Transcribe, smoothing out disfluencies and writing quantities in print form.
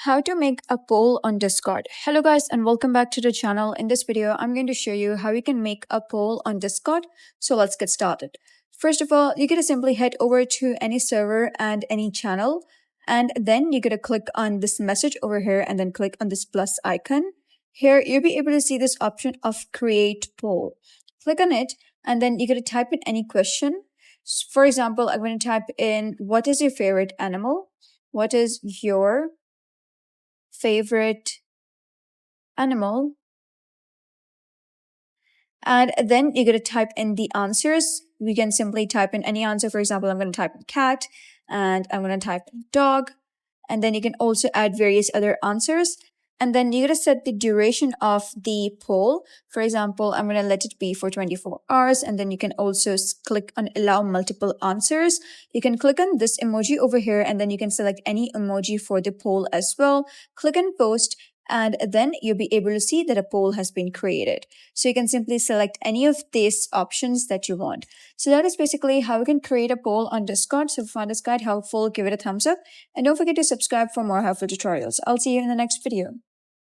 How to make a poll on Discord. Hello guys and welcome back to the channel. In this video, I'm going to show you how you can make a poll on Discord. So let's get started. First of all, you're going to simply head over to any server and any channel. And then you're going to click on this message over here and then click on this plus icon. Here, you'll be able to see this option of create poll. Click on it and then you're going to type in any question. For example, I'm going to type in, what is your favorite animal? What is your favorite animal? And then you're going to type in the answers. We can simply type in any answer. For example, I'm going to type in cat and I'm going to type in dog. And then you can also add various other answers. And then you're going to set the duration of the poll. For example, I'm going to let it be for 24 hours. And then you can also click on allow multiple answers. You can click on this emoji over here and then you can select any emoji for the poll as well. Click on post. And then you'll be able to see that a poll has been created. So you can simply select any of these options that you want. So that is basically how you can create a poll on Discord. So if you found this guide helpful, give it a thumbs up. And don't forget to subscribe for more helpful tutorials. I'll see you in the next video.